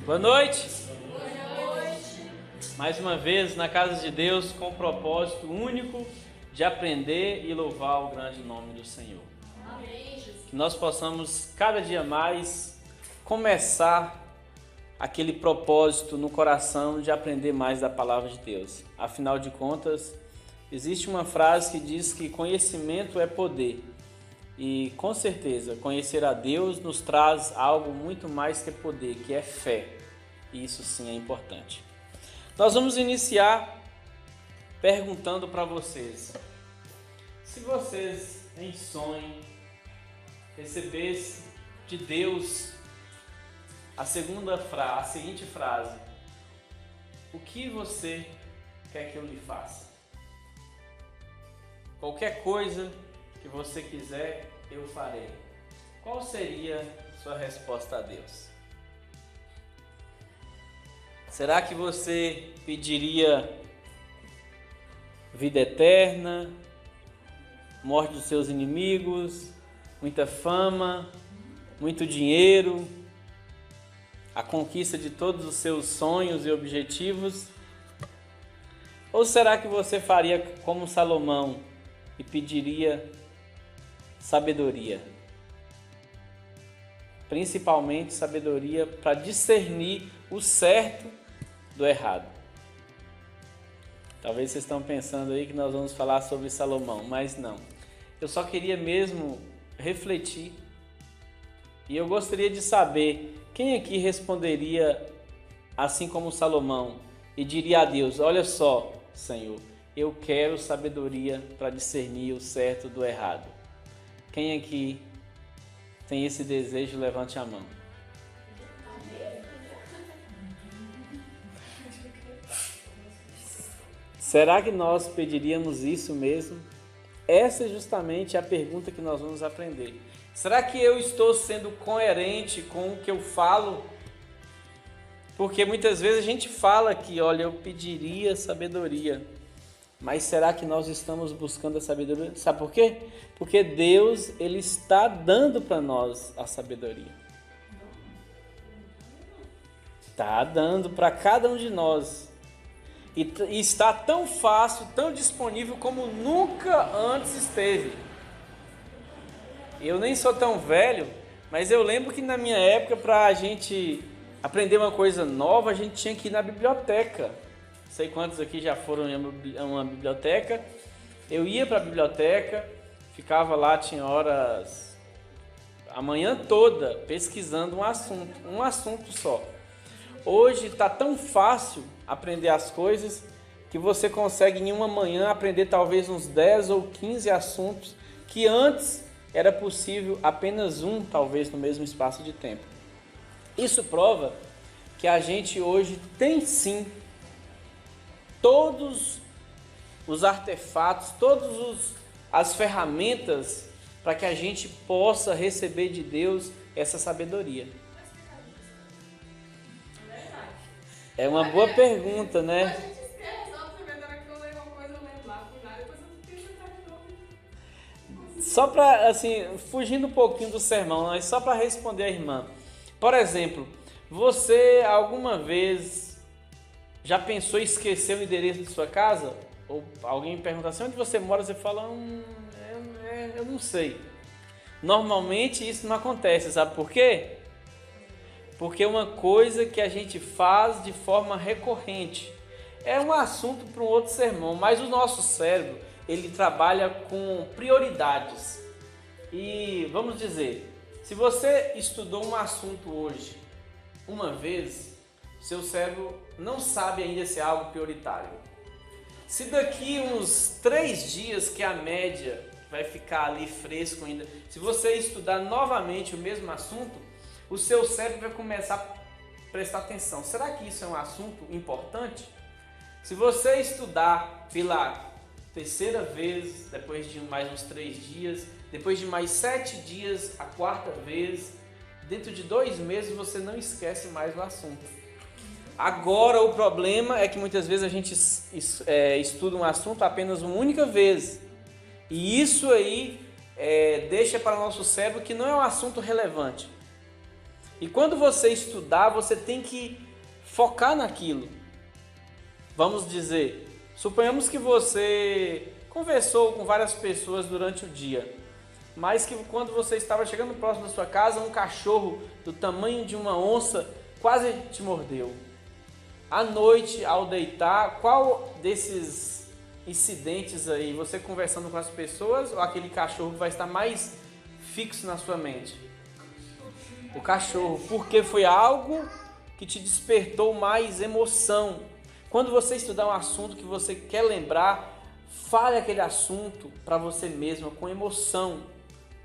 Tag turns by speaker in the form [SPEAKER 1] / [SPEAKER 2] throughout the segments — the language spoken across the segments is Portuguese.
[SPEAKER 1] Boa noite. Mais uma vez na casa de Deus com o propósito único de aprender e louvar o grande nome do Senhor. Que nós possamos cada dia mais começar aquele propósito no coração de aprender mais da palavra de Deus. Afinal de contas, existe uma frase que diz que conhecimento é poder. E com certeza, conhecer a Deus nos traz algo muito mais que poder, que é fé. E isso sim é importante. Nós vamos iniciar perguntando para vocês: se vocês em sonho recebessem de Deus a seguinte frase: o que você quer que eu lhe faça? Qualquer coisa que você quiser, eu farei. Qual seria sua resposta a Deus? Será que você pediria vida eterna, morte dos seus inimigos, muita fama, muito dinheiro, a conquista de todos os seus sonhos e objetivos? Ou será que você faria como Salomão e pediria sabedoria? Principalmente sabedoria para discernir o certo do errado. Talvez vocês estão pensando aí que nós vamos falar sobre Salomão, mas não. Eu só queria mesmo refletir. E eu gostaria de saber quem aqui responderia assim como Salomão e diria a Deus: olha só, Senhor, eu quero sabedoria para discernir o certo do errado. Quem aqui tem esse desejo, levante a mão. Será que nós pediríamos isso mesmo? Essa é justamente a pergunta que nós vamos aprender. Será que eu estou sendo coerente com o que eu falo? Porque muitas vezes a gente fala que, olha, eu pediria sabedoria. Mas será que nós estamos buscando a sabedoria? Sabe por quê? Porque Deus, Ele está dando para nós a sabedoria. Está dando para cada um de nós. E está tão fácil, tão disponível como nunca antes esteve. Eu nem sou tão velho, mas eu lembro que na minha época, para a gente aprender uma coisa nova, a gente tinha que ir na biblioteca. Não sei quantos aqui já foram em uma biblioteca. Eu ia para a biblioteca, ficava lá, tinha horas, a manhã toda, pesquisando um assunto só. Hoje está tão fácil aprender as coisas que você consegue em uma manhã aprender talvez uns 10 ou 15 assuntos que antes era possível apenas um, talvez, no mesmo espaço de tempo. Isso prova que a gente hoje tem sim todos os artefatos, todas as ferramentas para que a gente possa receber de Deus essa sabedoria. É uma boa pergunta, né?
[SPEAKER 2] A gente esquece, só pra ver, na hora que eu leio uma coisa, eu lembro lá, fui lá, depois eu tenho que sentar de novo.
[SPEAKER 1] Só para, assim, fugindo um pouquinho do sermão, mas só para responder a irmã. Por exemplo, você alguma vez já pensou em esquecer o endereço de sua casa? Ou alguém pergunta assim, onde você mora? Você fala, eu não sei. Normalmente isso não acontece, sabe por quê? Porque é uma coisa que a gente faz de forma recorrente. É um assunto para um outro sermão, mas o nosso cérebro, ele trabalha com prioridades. E vamos dizer, se você estudou um assunto hoje, uma vez, seu cérebro não sabe ainda se é algo prioritário. Se daqui uns 3 dias, que é a média, vai ficar ali fresco ainda, se você estudar novamente o mesmo assunto, o seu cérebro vai começar a prestar atenção. Será que isso é um assunto importante? Se você estudar pela 3ª vez, depois de mais uns 3 dias, depois de mais 7 dias, a 4ª vez, dentro de 2 meses você não esquece mais o assunto. Agora o problema é que muitas vezes a gente estuda um assunto apenas uma única vez. E isso aí deixa para o nosso cérebro que não é um assunto relevante. E quando você estudar, você tem que focar naquilo. Vamos dizer, suponhamos que você conversou com várias pessoas durante o dia, mas que quando você estava chegando próximo da sua casa, um cachorro do tamanho de uma onça quase te mordeu. À noite, ao deitar, qual desses incidentes aí, você conversando com as pessoas ou aquele cachorro vai estar mais fixo na sua mente? O cachorro, porque foi algo que te despertou mais emoção. Quando você estudar um assunto que você quer lembrar, fale aquele assunto para você mesmo, com emoção,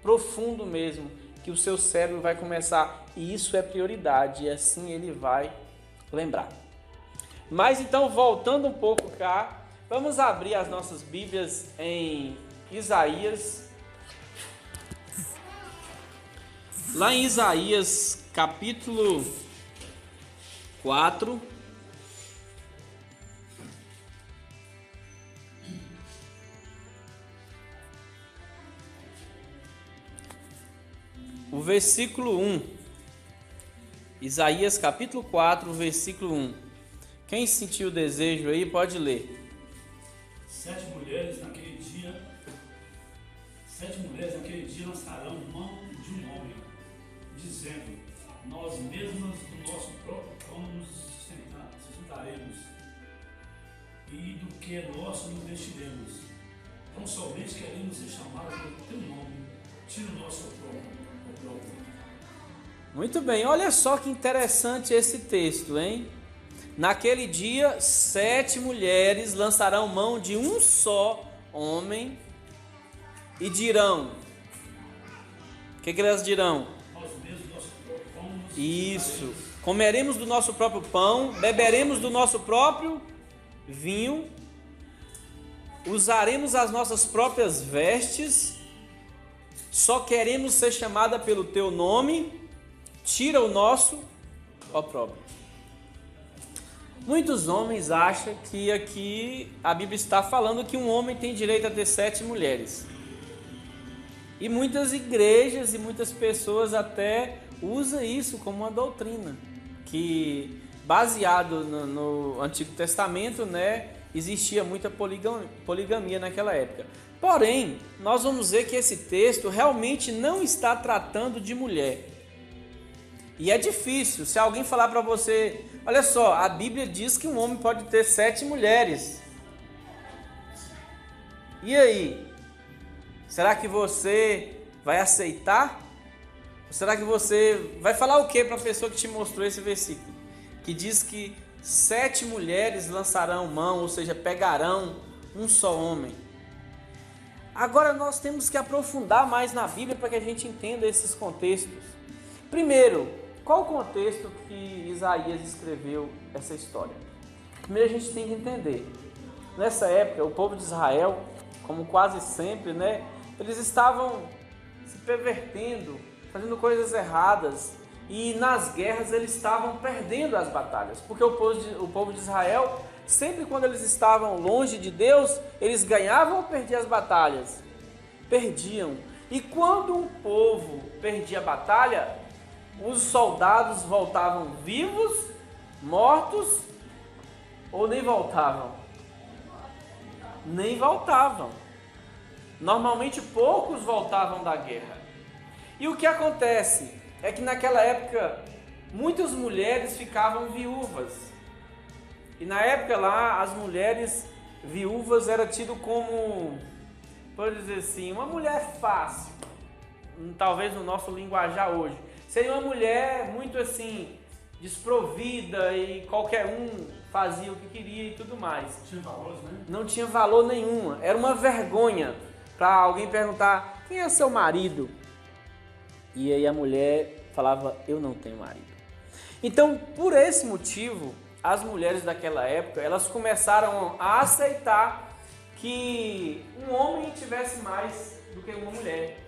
[SPEAKER 1] profundo mesmo, que o seu cérebro vai começar, e isso é prioridade, e assim ele vai lembrar. Mas então, voltando um pouco cá, vamos abrir as nossas Bíblias em Isaías. Lá em Isaías, capítulo 4. O versículo 1. Isaías, capítulo 4, versículo 1. Quem sentiu o desejo aí, pode ler.
[SPEAKER 3] 7 mulheres naquele dia lançarão mão de um homem, dizendo: nós mesmas do nosso próprio pão nos sustentaremos, e do que é nosso nos vestiremos. Tão somente queremos ser chamados pelo teu nome, tira o nosso próprio.
[SPEAKER 1] Muito bem, olha só que interessante esse texto, hein? Naquele dia, 7 mulheres lançarão mão de um só homem e dirão. O que elas dirão? Isso. Comeremos do nosso próprio pão, beberemos do nosso próprio vinho, usaremos as nossas próprias vestes, só queremos ser chamada pelo teu nome, tira o nosso opróbrio. Muitos homens acham que aqui a Bíblia está falando que um homem tem direito a ter 7 mulheres. E muitas igrejas e muitas pessoas até usam isso como uma doutrina, que baseado no Antigo Testamento, né, existia muita poligamia naquela época. Porém, nós vamos ver que esse texto realmente não está tratando de mulher. E é difícil, se alguém falar para você, olha só, a Bíblia diz que um homem pode ter 7 mulheres. E aí? Será que você vai aceitar? Ou será que você vai falar o que para a pessoa que te mostrou esse versículo? Que diz que 7 mulheres lançarão mão, ou seja, pegarão um só homem. Agora nós temos que aprofundar mais na Bíblia para que a gente entenda esses contextos. Primeiro, qual o contexto que Isaías escreveu essa história? Primeiro a gente tem que entender. Nessa época, o povo de Israel, como quase sempre, né, eles estavam se pervertendo, fazendo coisas erradas, e nas guerras eles estavam perdendo as batalhas, porque o povo de Israel, sempre quando eles estavam longe de Deus, eles ganhavam ou perdiam as batalhas? Perdiam. E quando um povo perdia a batalha, os soldados voltavam vivos, mortos, ou nem voltavam? Nem voltavam. Normalmente poucos voltavam da guerra. E o que acontece é que naquela época muitas mulheres ficavam viúvas. E na época lá as mulheres viúvas eram tidas como, por dizer assim, uma mulher fácil. Talvez no nosso linguajar hoje. Seria uma mulher muito assim, desprovida e qualquer um fazia o que queria e tudo mais.
[SPEAKER 3] Tinha valores, né?
[SPEAKER 1] Não tinha valor nenhum. Era uma vergonha para alguém perguntar: quem é seu marido? E aí a mulher falava: eu não tenho marido. Então, por esse motivo, as mulheres daquela época, elas começaram a aceitar que um homem tivesse mais do que uma mulher.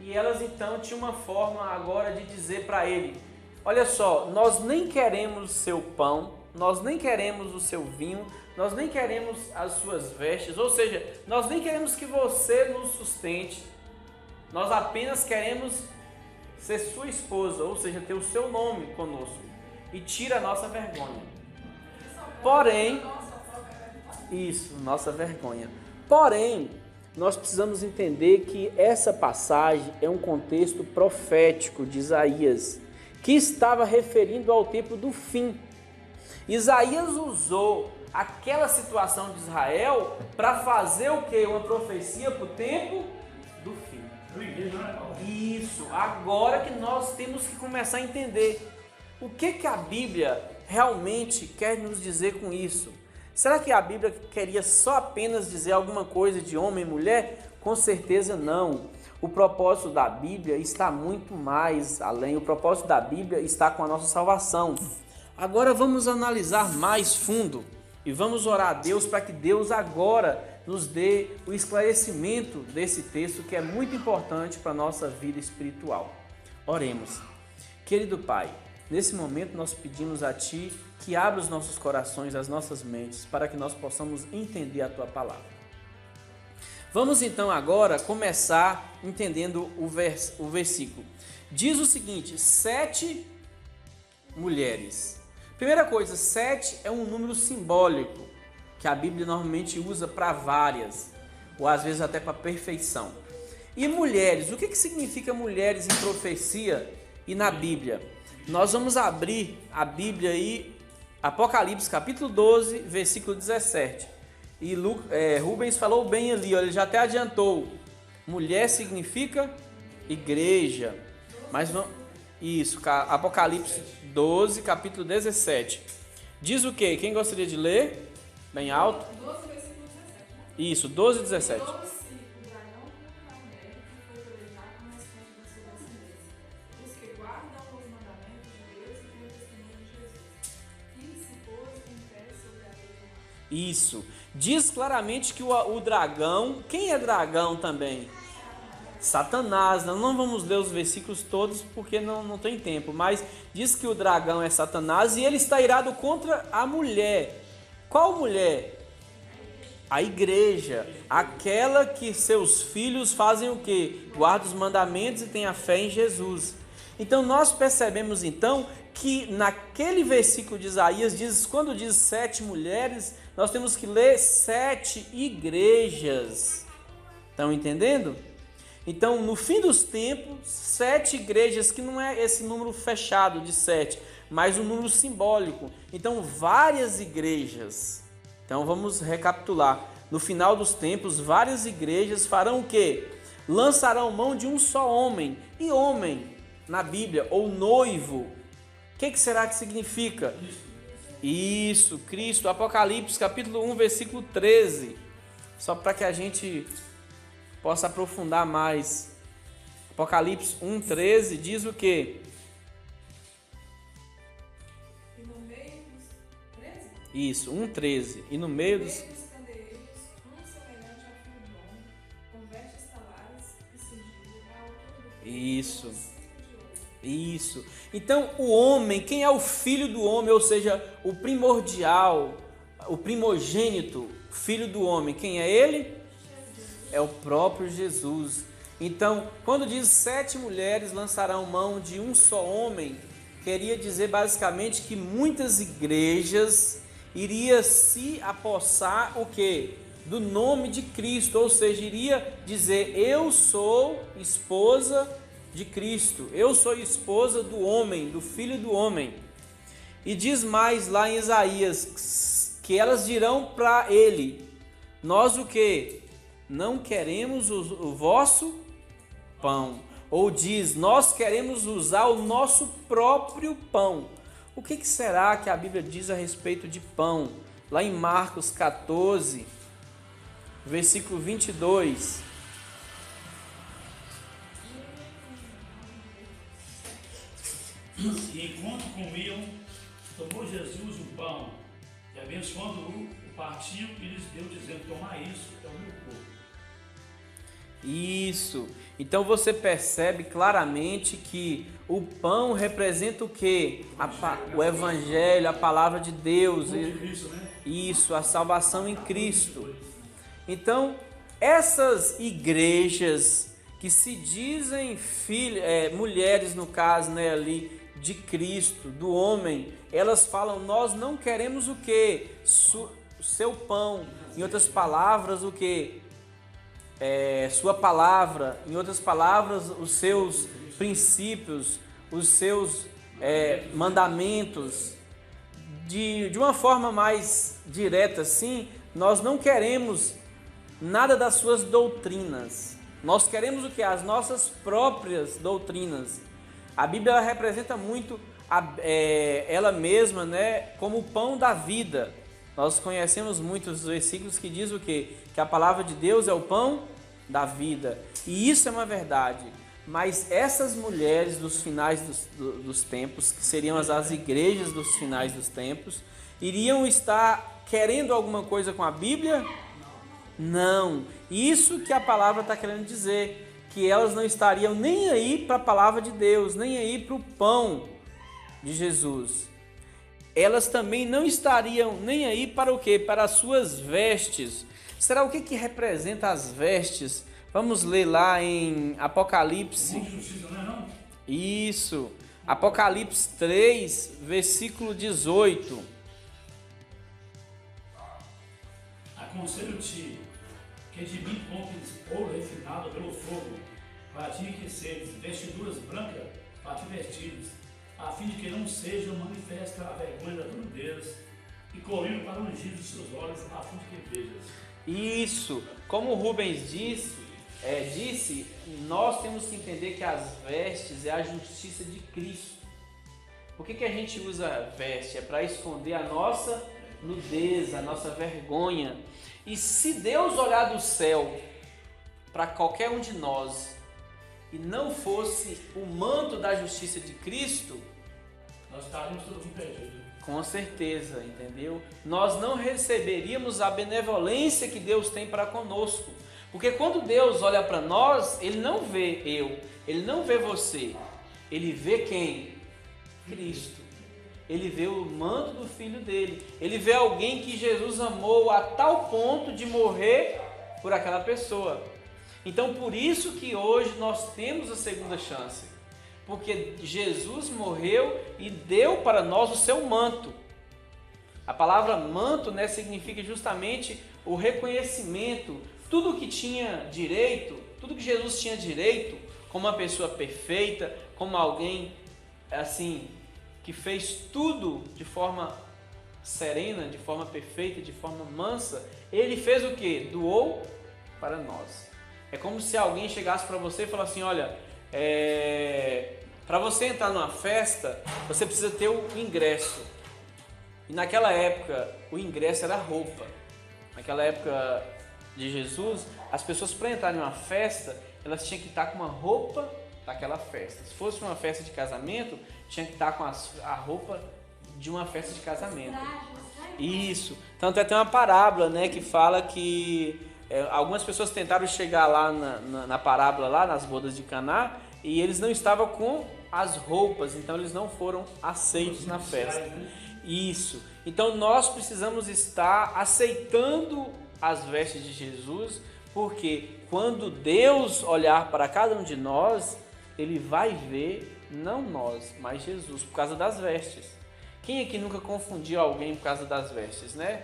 [SPEAKER 1] E elas então tinham uma forma agora de dizer para ele: olha só, nós nem queremos o seu pão, nós nem queremos o seu vinho, nós nem queremos as suas vestes, ou seja, nós nem queremos que você nos sustente, nós apenas queremos ser sua esposa, ou seja, ter o seu nome conosco, e tira a nossa vergonha. Porém, isso, nossa vergonha. Porém, nós precisamos entender que essa passagem é um contexto profético de Isaías, que estava referindo ao tempo do fim. Isaías usou aquela situação de Israel para fazer o quê? Uma profecia para o tempo do fim. Isso, agora que nós temos que começar a entender o que a Bíblia realmente quer nos dizer com isso. Será que a Bíblia queria só apenas dizer alguma coisa de homem e mulher? Com certeza não. O propósito da Bíblia está muito mais além. O propósito da Bíblia está com a nossa salvação. Agora vamos analisar mais fundo e vamos orar a Deus para que Deus agora nos dê o esclarecimento desse texto que é muito importante para a nossa vida espiritual. Oremos. Querido Pai, nesse momento nós pedimos a Ti que abra os nossos corações, as nossas mentes, para que nós possamos entender a Tua palavra. Vamos então agora começar entendendo o versículo. Diz o seguinte: 7 mulheres. Primeira coisa, 7 é um número simbólico que a Bíblia normalmente usa para várias, ou às vezes até para perfeição. E mulheres, o que significa mulheres em profecia e na Bíblia? Nós vamos abrir a Bíblia aí, Apocalipse capítulo 12, versículo 17. E Rubens falou bem ali, ele já até adiantou. Mulher significa igreja. Mas vamos, isso, Apocalipse 12, capítulo 17. Diz o quê? Quem gostaria de ler? Bem alto.
[SPEAKER 2] 12, versículo 17, né?
[SPEAKER 1] Isso, 12 e 17. Isso. Diz claramente que o dragão... Quem é dragão também? Satanás. Não vamos ler os versículos todos porque não tem tempo. Mas diz que o dragão é Satanás e ele está irado contra a mulher. Qual mulher? A igreja. Aquela que seus filhos fazem o quê? Guardam os mandamentos e têm a fé em Jesus. Então nós percebemos então que naquele versículo de Isaías, quando diz 7 mulheres, nós temos que ler 7 igrejas. Estão entendendo? Então, no fim dos tempos, 7 igrejas, que não é esse número fechado de 7, mas um número simbólico. Então, várias igrejas. Então, vamos recapitular. No final dos tempos, várias igrejas farão o quê? Lançarão mão de um só homem. E homem, na Bíblia, ou noivo, o que será que significa? Isso, Cristo. Apocalipse, capítulo 1, versículo 13. Só para que a gente possa aprofundar mais. Apocalipse 1, 13 diz o quê?
[SPEAKER 2] E no meio dos 13?
[SPEAKER 1] Isso, 1, 13. E no meio dos...
[SPEAKER 2] candeeiros, semelhante ao filho do homem, com vestes talares e cingido à altura do
[SPEAKER 1] Isso. Isso. Então, o homem, quem é o filho do homem, ou seja, o primordial, o primogênito, filho do homem, quem é ele? É o próprio Jesus. Então, quando diz 7 mulheres lançarão mão de um só homem, queria dizer basicamente que muitas igrejas iriam se apossar o quê? Do nome de Cristo, ou seja, iria dizer: eu sou esposa de Cristo, eu sou esposa do homem, do filho do homem. E diz mais lá em Isaías, que elas dirão para ele: nós o que? Não queremos o vosso pão. Ou diz: nós queremos usar o nosso próprio pão. O que será que a Bíblia diz a respeito de pão? Lá em Marcos 14, versículo 22.
[SPEAKER 3] E enquanto comiam, tomou Jesus o pão, e abençoando-o, partiu e lhes deu, dizendo: tomai isso, é o meu corpo.
[SPEAKER 1] Isso. Então você percebe claramente que o pão representa o quê? O Evangelho, a palavra de Deus. Isso, a salvação em Cristo. Então, essas igrejas que se dizem mulheres, no caso, né, ali, de Cristo, do homem, elas falam: nós não queremos o quê? Seu pão. Em outras palavras, o quê? Sua palavra. Em outras palavras, os seus princípios, os seus mandamentos. De uma forma mais direta assim, nós não queremos nada das suas doutrinas. Nós queremos o que? As nossas próprias doutrinas. A Bíblia ela representa muito ela mesma, né, como o pão da vida. Nós conhecemos muitos versículos que diz o quê? Que a palavra de Deus é o pão da vida. E isso é uma verdade. Mas essas mulheres dos finais dos tempos, que seriam as igrejas dos finais dos tempos, iriam estar querendo alguma coisa com a Bíblia? Não. Isso que a palavra está querendo dizer. Que elas não estariam nem aí para a palavra de Deus, nem aí para o pão de Jesus. Elas também não estariam nem aí para o quê? Para as suas vestes. Será o que representa as vestes? Vamos ler lá em Apocalipse. Isso. Apocalipse 3, versículo 18.
[SPEAKER 3] Aconselho-te que de mim compres ouro refinado pelo fogo, para te enriqueceres, vestiduras brancas para te vestires, a fim de que não seja manifesta a vergonha das nudez, e colírio para ungir os seus olhos, a fim de que vejas.
[SPEAKER 1] Isso. Como o Rubens disse, nós temos que entender que as vestes é a justiça de Cristo. Por que a gente usa veste? É para esconder a nossa nudez, a nossa vergonha. E se Deus olhar do céu para qualquer um de nós e não fosse o manto da justiça de Cristo,
[SPEAKER 3] nós estaríamos todos perdidos.
[SPEAKER 1] Com certeza, entendeu? Nós não receberíamos a benevolência que Deus tem para conosco. Porque quando Deus olha para nós, Ele não vê Ele não vê você. Ele vê quem? Cristo. Ele vê o manto do Filho dele. Ele vê alguém que Jesus amou a tal ponto de morrer por aquela pessoa. Então, por isso que hoje nós temos a segunda chance. Porque Jesus morreu e deu para nós o seu manto. A palavra manto, né, significa justamente o reconhecimento. Tudo que tinha direito, tudo que Jesus tinha direito, como uma pessoa perfeita, como alguém assim que fez tudo de forma serena, de forma perfeita, de forma mansa, ele fez o quê? Doou para nós. É como se alguém chegasse para você e falasse assim: olha, para você entrar numa festa, você precisa ter o ingresso. E naquela época, o ingresso era roupa. Naquela época de Jesus, as pessoas para entrarem em uma festa, elas tinham que estar com uma roupa daquela festa. Se fosse uma festa de casamento, tinha que estar com a roupa de uma festa de casamento. Isso. Tanto é que tem uma parábola, né, que fala que algumas pessoas tentaram chegar lá na parábola, lá nas bodas de Caná, e eles não estavam com as roupas, então eles não foram aceitos na festa. Isso. Então nós precisamos estar aceitando as vestes de Jesus, porque quando Deus olhar para cada um de nós, Ele vai ver não nós, mas Jesus, por causa das vestes. Quem aqui nunca confundiu alguém por causa das vestes, né?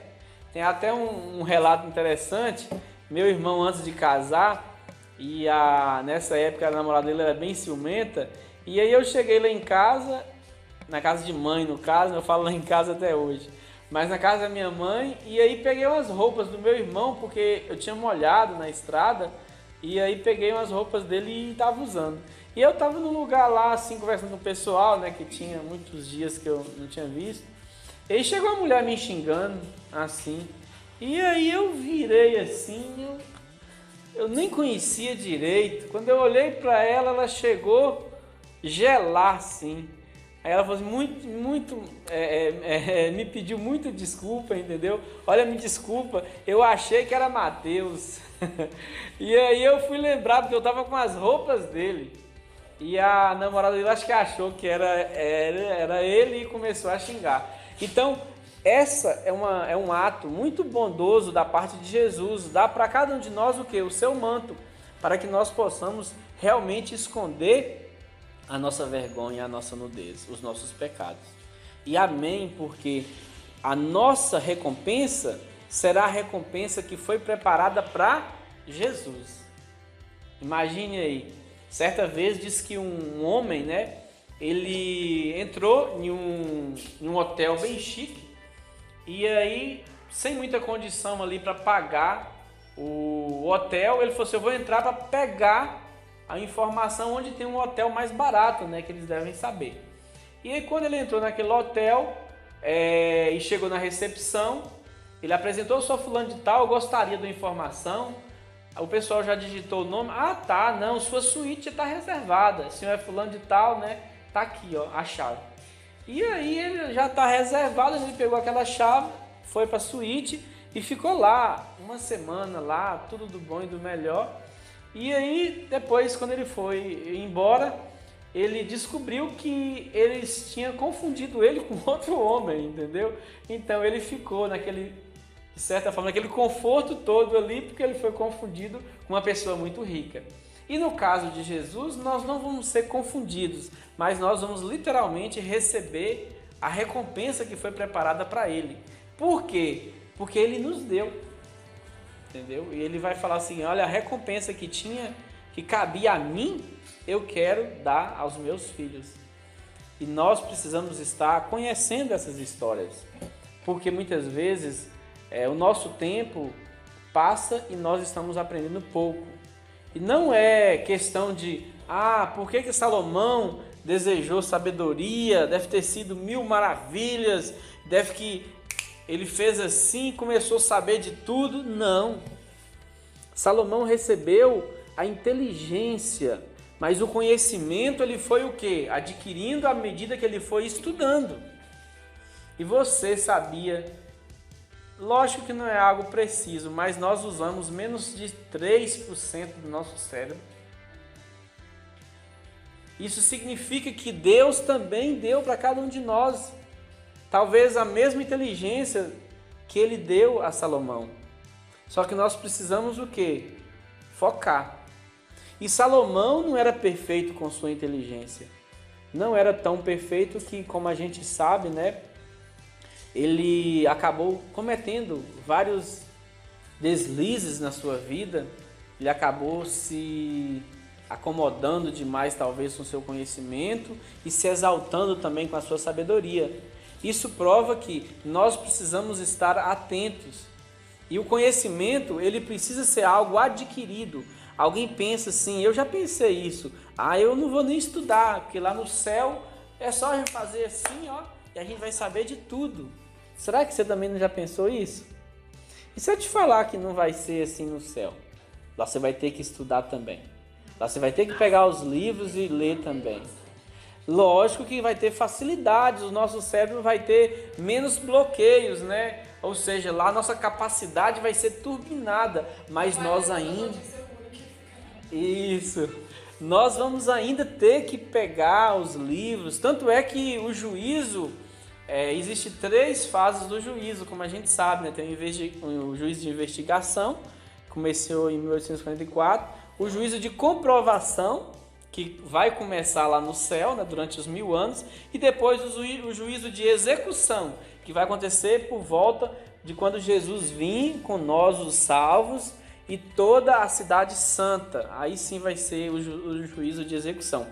[SPEAKER 1] Tem até um relato interessante. Meu irmão, antes de casar, e nessa época a namorada dele era bem ciumenta, e aí eu cheguei lá em casa, na casa de mãe no caso, eu falo lá em casa até hoje, mas na casa da minha mãe, e aí peguei umas roupas do meu irmão, porque eu tinha molhado na estrada, e aí peguei umas roupas dele e estava usando. E eu estava num lugar lá, assim, conversando com o pessoal, né, que tinha muitos dias que eu não tinha visto, e aí chegou uma mulher me xingando, assim, e aí eu virei assim, eu nem conhecia direito. Quando eu olhei para ela, ela chegou gelar assim. Aí ela falou assim, me pediu muita desculpa, entendeu? Olha, me desculpa, eu achei que era Mateus. E aí eu fui lembrar, porque eu tava com as roupas dele. E a namorada dele acho que achou que era ele e começou a xingar. Então, essa é um ato muito bondoso da parte de Jesus. Dá para cada um de nós o quê? O seu manto, para que nós possamos realmente esconder a nossa vergonha, a nossa nudez, os nossos pecados. E amém, porque a nossa recompensa será a recompensa que foi preparada para Jesus. Imagine aí, certa vez diz que um homem, né, ele entrou em um hotel bem chique e aí, sem muita condição ali para pagar o hotel, ele falou assim, eu vou entrar para pegar a informação onde tem um hotel mais barato, né, que eles devem saber. E aí quando ele entrou naquele hotel e chegou na recepção, ele apresentou, sou fulano de tal, eu gostaria da informação. O pessoal já digitou o nome. Ah, tá, não, sua suíte está reservada. O senhor é fulano de tal, né? Tá aqui, ó, a chave. E aí ele já está reservado, ele pegou aquela chave, foi para a suíte e ficou lá, uma semana lá, tudo do bom e do melhor. E aí, depois, quando ele foi embora, ele descobriu que eles tinham confundido ele com outro homem, entendeu? Então ele ficou naquele, de certa forma, naquele conforto todo ali, porque ele foi confundido com uma pessoa muito rica. E no caso de Jesus, nós não vamos ser confundidos, mas nós vamos literalmente receber a recompensa que foi preparada para ele. Por quê? Porque ele nos deu, entendeu? E ele vai falar assim, olha, a recompensa que cabia a mim, eu quero dar aos meus filhos. E nós precisamos estar conhecendo essas histórias, porque muitas vezes o nosso tempo passa e nós estamos aprendendo pouco. E não é questão de, por que Salomão desejou sabedoria, deve ter sido 1000 maravilhas, deve que ele fez assim, começou a saber de tudo. Não. Salomão recebeu a inteligência, mas o conhecimento ele foi o quê? Adquirindo à medida que ele foi estudando. E você sabia, lógico que não é algo preciso, mas nós usamos menos de 3% do nosso cérebro. Isso significa que Deus também deu para cada um de nós, talvez a mesma inteligência que ele deu a Salomão. Só que nós precisamos o quê? Focar. E Salomão não era perfeito com sua inteligência. Não era tão perfeito que, como a gente sabe, né? Ele acabou cometendo vários deslizes na sua vida. Ele acabou se acomodando demais, talvez, com seu conhecimento e se exaltando também com a sua sabedoria. Isso prova que nós precisamos estar atentos. E o conhecimento, ele precisa ser algo adquirido. Alguém pensa assim, eu já pensei isso. Eu não vou nem estudar, porque lá no céu é só a gente fazer assim, ó, e a gente vai saber de tudo. Será que você também não já pensou isso? E se eu te falar que não vai ser assim no céu? Lá você vai ter que estudar também. Lá você vai ter que pegar os livros e ler também. Lógico que vai ter facilidades, o nosso cérebro vai ter menos bloqueios, né? Ou seja, lá a nossa capacidade vai ser turbinada, mas nós ainda... Isso. Nós vamos ainda ter que pegar os livros, tanto é que o juízo, existe 3 fases do juízo, como a gente sabe, né? Tem o juízo de investigação, começou em 1844, o juízo de comprovação, que vai começar lá no céu, né, durante os 1000 anos, e depois o juízo de execução, que vai acontecer por volta de quando Jesus vir com nós, os salvos, e toda a cidade santa. Aí sim vai ser o juízo de execução.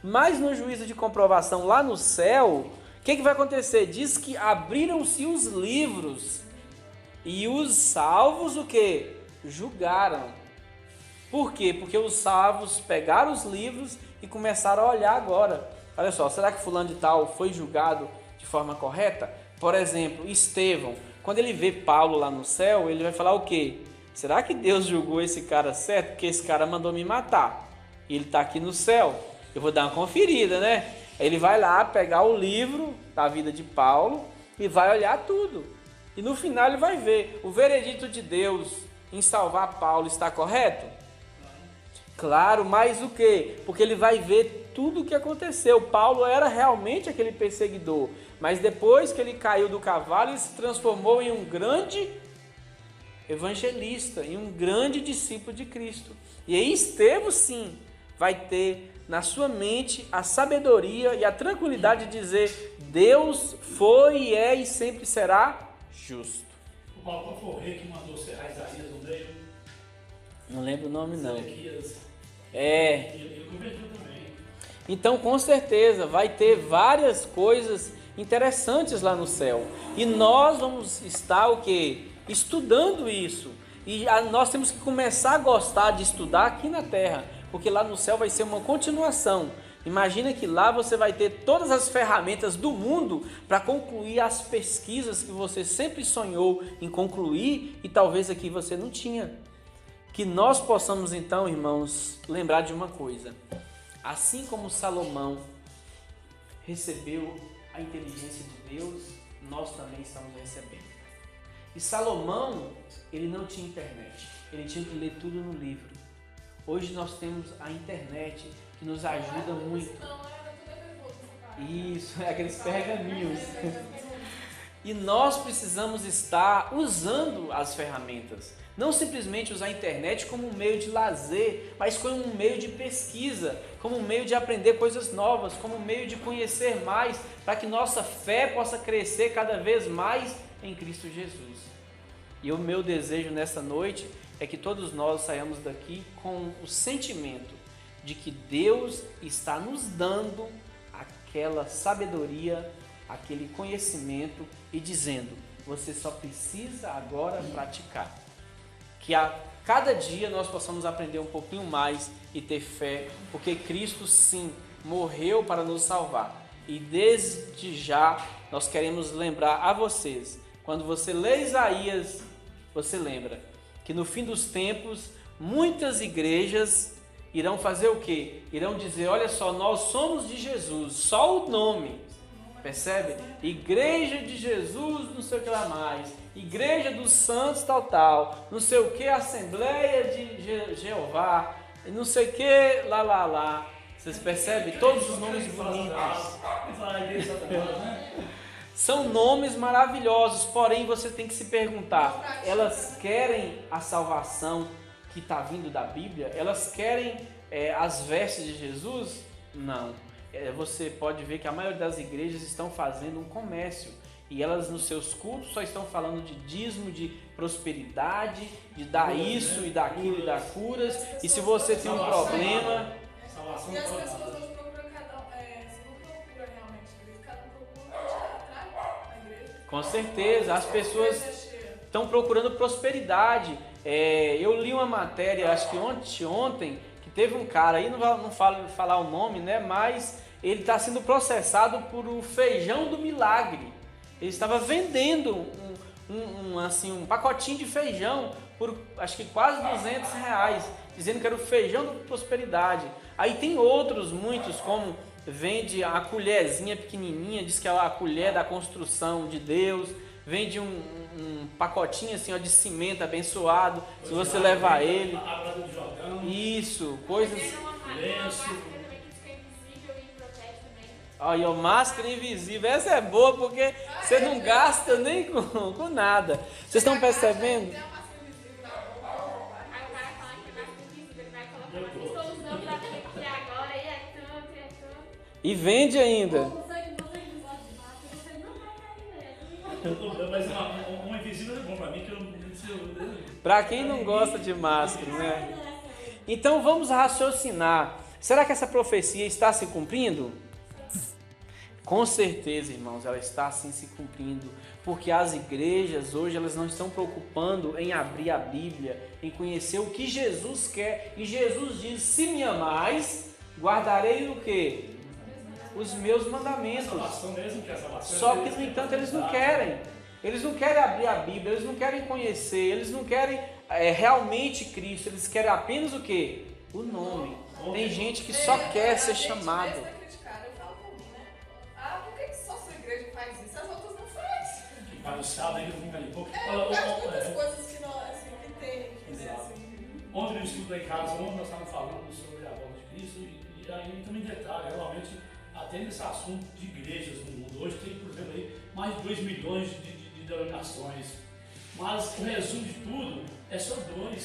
[SPEAKER 1] Mas no juízo de comprovação lá no céu, o que vai acontecer? Diz que abriram-se os livros e os salvos o quê? Julgaram. Por quê? Porque os salvos pegaram os livros e começaram a olhar agora. Olha só, será que fulano de tal foi julgado de forma correta? Por exemplo, Estevão, quando ele vê Paulo lá no céu, ele vai falar o quê? Será que Deus julgou esse cara certo? Porque esse cara mandou me matar. E ele está aqui no céu. Eu vou dar uma conferida, né? Ele vai lá pegar o livro da vida de Paulo e vai olhar tudo. E no final ele vai ver. O veredito de Deus em salvar Paulo está correto? Claro, mas o quê? Porque ele vai ver tudo o que aconteceu. Paulo era realmente aquele perseguidor. Mas depois que ele caiu do cavalo, ele se transformou em um grande evangelista, em um grande discípulo de Cristo. E aí Estevão, sim, vai ter na sua mente a sabedoria e a tranquilidade de dizer: Deus foi, é e sempre será justo.
[SPEAKER 3] O qual foi o rei que mandou serrar Isaías no meio?
[SPEAKER 1] Não lembro o nome não.
[SPEAKER 3] Ezequias.
[SPEAKER 1] É.
[SPEAKER 3] Ele converteu também.
[SPEAKER 1] Então, com certeza, vai ter várias coisas interessantes lá no céu. E nós vamos estar o quê? Estudando isso. E nós temos que começar a gostar de estudar aqui na terra, porque lá no céu vai ser uma continuação. Imagina que lá você vai ter todas as ferramentas do mundo para concluir as pesquisas que você sempre sonhou em concluir e talvez aqui você não tinha. Que nós possamos então, irmãos, lembrar de uma coisa. Assim como Salomão recebeu a inteligência de Deus, nós também estamos recebendo. E Salomão, ele não tinha internet, ele tinha que ler tudo no livro. Hoje nós temos a internet que nos ajuda muito. Isso, é aqueles pergaminhos. E nós precisamos estar usando as ferramentas. Não simplesmente usar a internet como um meio de lazer, mas como um meio de pesquisa, como um meio de aprender coisas novas, como um meio de conhecer mais, para que nossa fé possa crescer cada vez mais em Cristo Jesus. E o meu desejo nessa noite é que todos nós saiamos daqui com o sentimento de que Deus está nos dando aquela sabedoria, aquele conhecimento e dizendo: você só precisa agora praticar. Que a cada dia nós possamos aprender um pouquinho mais e ter fé, porque Cristo sim morreu para nos salvar. E desde já nós queremos lembrar a vocês, quando você lê Isaías, você lembra que no fim dos tempos muitas igrejas irão fazer o quê? Irão dizer: olha só, nós somos de Jesus, só o nome, percebe? Igreja de Jesus, não sei o que lá mais, Igreja dos Santos tal, não sei o que, Assembleia de Jeová, não sei o que, lá. Vocês percebem? Todos os nomes bonitos. São nomes maravilhosos, porém você tem que se perguntar: elas querem a salvação que está vindo da Bíblia? Elas querem as vestes de Jesus? Não. Você pode ver que a maioria das igrejas estão fazendo um comércio e elas nos seus cultos só estão falando de dízimo, de prosperidade, de dar isso e daquilo e dar curas. E se você tem um problema...
[SPEAKER 2] E as pessoas hoje procuram você não procura realmente a igreja, cada um procura atrás da igreja.
[SPEAKER 1] Com certeza, as pessoas estão procurando prosperidade. Eu li uma matéria, acho que ontem, que teve um cara aí, não falo falar o nome, né? Mas ele está sendo processado por o feijão do milagre. Ele estava vendendo um pacotinho de feijão por acho que quase R$200, dizendo que era o feijão da prosperidade. Aí tem outros, muitos, como vende a colherzinha pequenininha, diz que é a colher da construção de Deus, vende um pacotinho assim, ó, de cimento abençoado, se você levar ele. Isso, coisas... Olha, máscara invisível, essa é boa porque você não gasta nem com nada. Vocês estão percebendo? E vende ainda.
[SPEAKER 3] Mas um invisível é bom para mim, que eu não preciso.
[SPEAKER 1] Para quem não gosta de máscara, né? Então vamos raciocinar. Será que essa profecia está se cumprindo? Com certeza, irmãos, ela está assim se cumprindo, porque as igrejas hoje elas não estão preocupando em abrir a Bíblia, em conhecer o que Jesus quer. E Jesus diz: se me amais, guardarei o quê? Os meus mandamentos. Só que, no entanto, eles não querem. Eles não querem abrir a Bíblia, eles não querem conhecer, eles não querem realmente Cristo, eles querem apenas o quê? O nome. Tem gente que só quer ser chamado.
[SPEAKER 3] Para o sábado ainda fica ali pouco.
[SPEAKER 2] Muitas coisas que tem.
[SPEAKER 3] Ontem no estudo lá em casa, nós estávamos falando sobre a volta de Cristo e aí também detalhe, realmente, até nesse assunto de igrejas no mundo. Hoje tem, por exemplo, aí, mais de 2 milhões de denominações. Mas o resumo de tudo é só duas.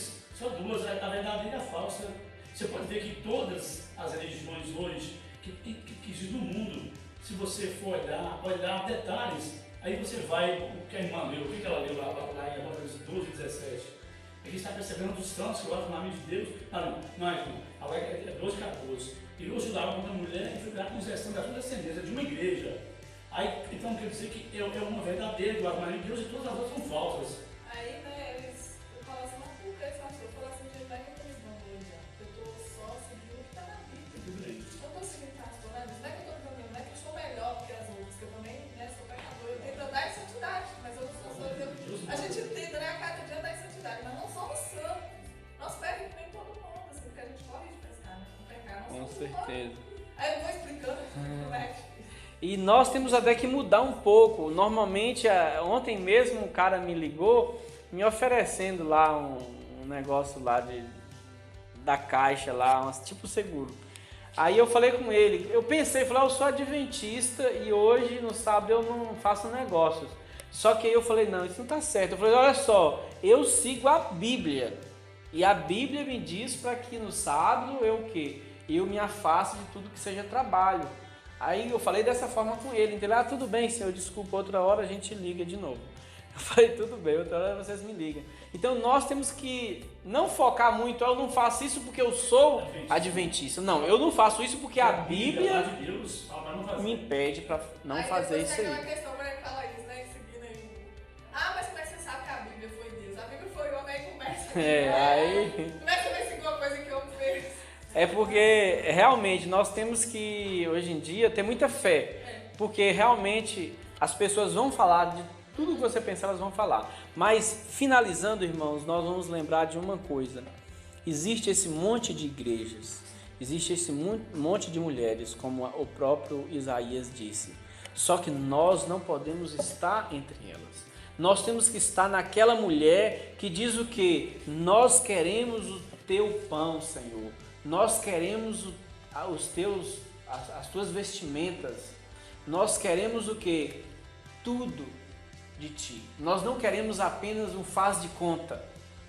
[SPEAKER 3] A verdade é falsa. Você pode ver que todas as religiões hoje que existem no mundo, se você for olhar detalhes, aí você vai, o que a irmã leu, o que ela leu lá em Apocalipse 12, 17. Ele está percebendo dos santos que o nome de Deus. Não, agora é 12, 14. E hoje lá uma mulher e ficará com exceção da sua descendência de uma igreja. Aí, então quer dizer que é uma verdadeira, o armário de Deus, e todas as outras são falsas.
[SPEAKER 2] Aí, né, eles falam assim, mas por que esse assunto? Eu falo assim, gente, vai que eles vão ler já. Eu estou só seguindo o que está na Bíblia. Eu estou seguindo o pastor, né? Não é que eu estou dizendo, não é que eu sou melhor do que as outras, que eu também, né, sou pecador. Eu tento andar em santidade, mas eu não sou a gente tenta, né, a cada dia andar em santidade, mas não somos santos. Nós pecamos que nem todo mundo, assim, porque a gente corre de pescar, né? Não pecar, não somos
[SPEAKER 1] Com certeza.
[SPEAKER 2] Aí eu vou explicando como é que...
[SPEAKER 1] E nós temos até que mudar um pouco. Normalmente, ontem mesmo um cara me ligou, me oferecendo lá um negócio lá da Caixa, lá, tipo seguro. Aí eu falei com ele, eu falei, eu sou adventista e hoje no sábado eu não faço negócios. Só que aí eu falei, não, isso não está certo. Eu falei, olha só, eu sigo a Bíblia. E a Bíblia me diz para que no sábado eu me afaste de tudo que seja trabalho. Aí eu falei dessa forma com ele, entendeu? Tudo bem, senhor, desculpa, outra hora a gente liga de novo. Eu falei, tudo bem, outra hora vocês me ligam. Então nós temos que não focar muito, eu não faço isso porque eu sou adventista. Não, eu não faço isso porque a Bíblia me impede para não fazer isso aí.
[SPEAKER 2] Aí uma questão para ele falar isso, né, seguindo aí. Mas como é que você sabe que a Bíblia foi Deus? A Bíblia foi o homem que começa. Como é que você vai seguir uma coisa que o homem fez?
[SPEAKER 1] É porque realmente nós temos que, hoje em dia, ter muita fé. Porque realmente as pessoas vão falar de tudo que você pensar, elas vão falar. Mas, finalizando, irmãos, nós vamos lembrar de uma coisa. Existe esse monte de igrejas, existe esse monte de mulheres, como o próprio Isaías disse. Só que nós não podemos estar entre elas. Nós temos que estar naquela mulher que diz o quê? Nós queremos o teu pão, Senhor. Nós queremos as tuas vestimentas. Nós queremos o quê? Tudo de ti. Nós não queremos apenas um faz de conta,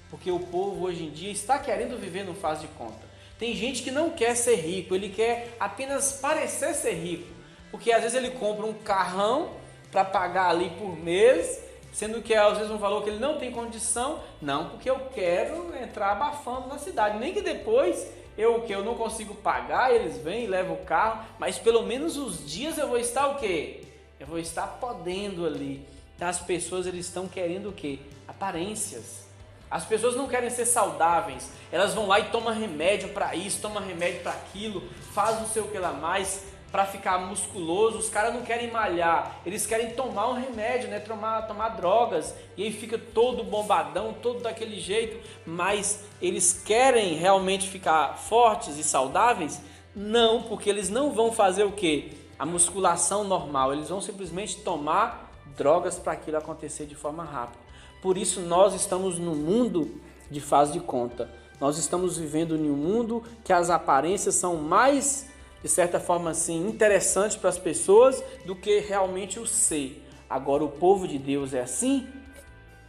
[SPEAKER 1] porque o povo hoje em dia está querendo viver no faz de conta. Tem gente que não quer ser rico, ele quer apenas parecer ser rico, porque às vezes ele compra um carrão para pagar ali por mês, sendo que às vezes um valor que ele não tem condição, não, porque eu quero entrar abafando na cidade, nem que depois eu não consigo pagar, eles vêm e levam o carro, mas pelo menos os dias eu vou estar o quê? Eu vou estar podendo ali. Então as pessoas eles estão querendo o quê? Aparências. As pessoas não querem ser saudáveis, elas vão lá e tomam remédio para isso, tomam remédio para aquilo, faz não sei o que lá mais, para ficar musculoso. Os caras não querem malhar, eles querem tomar um remédio, né? tomar drogas, e aí fica todo bombadão, todo daquele jeito, mas eles querem realmente ficar fortes e saudáveis? Não, porque eles não vão fazer o quê? A musculação normal, eles vão simplesmente tomar drogas para aquilo acontecer de forma rápida. Por isso nós estamos no mundo de faz de conta, nós estamos vivendo em um mundo que as aparências são mais, de certa forma assim, interessantes para as pessoas do que realmente o ser. Agora, o povo de Deus é assim?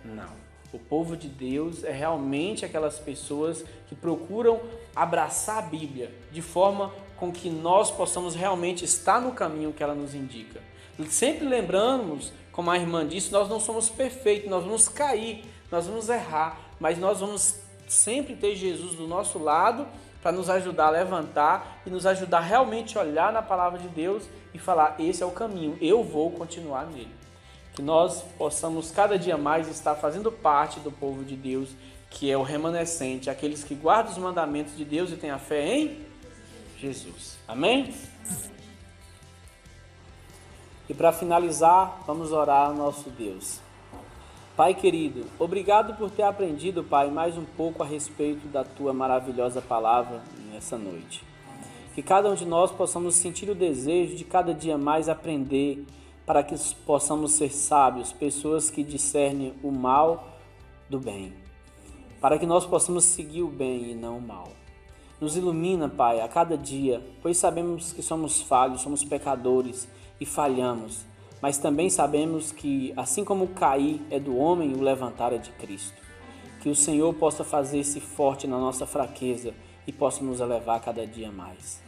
[SPEAKER 1] Não. O povo de Deus é realmente aquelas pessoas que procuram abraçar a Bíblia de forma com que nós possamos realmente estar no caminho que ela nos indica. E sempre lembramos, como a irmã disse, nós não somos perfeitos, nós vamos cair, nós vamos errar, mas nós vamos sempre ter Jesus do nosso lado para nos ajudar a levantar e nos ajudar realmente a olhar na palavra de Deus e falar, esse é o caminho, eu vou continuar nele. Que nós possamos cada dia mais estar fazendo parte do povo de Deus, que é o remanescente, aqueles que guardam os mandamentos de Deus e têm a fé em Jesus. Amém? E para finalizar, vamos orar ao nosso Deus. Pai querido, obrigado por ter aprendido, Pai, mais um pouco a respeito da Tua maravilhosa palavra nessa noite. Que cada um de nós possamos sentir o desejo de cada dia mais aprender, para que possamos ser sábios, pessoas que discernem o mal do bem, para que nós possamos seguir o bem e não o mal. Nos ilumina, Pai, a cada dia, pois sabemos que somos falhos, somos pecadores e falhamos, mas também sabemos que, assim como cair é do homem, o levantar é de Cristo. Que o Senhor possa fazer-se forte na nossa fraqueza e possa nos elevar cada dia mais.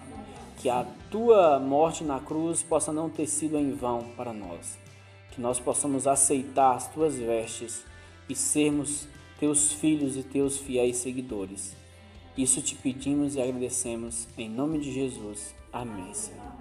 [SPEAKER 1] Que a tua morte na cruz possa não ter sido em vão para nós. Que nós possamos aceitar as tuas vestes e sermos teus filhos e teus fiéis seguidores. Isso te pedimos e agradecemos em nome de Jesus. Amém, Senhor.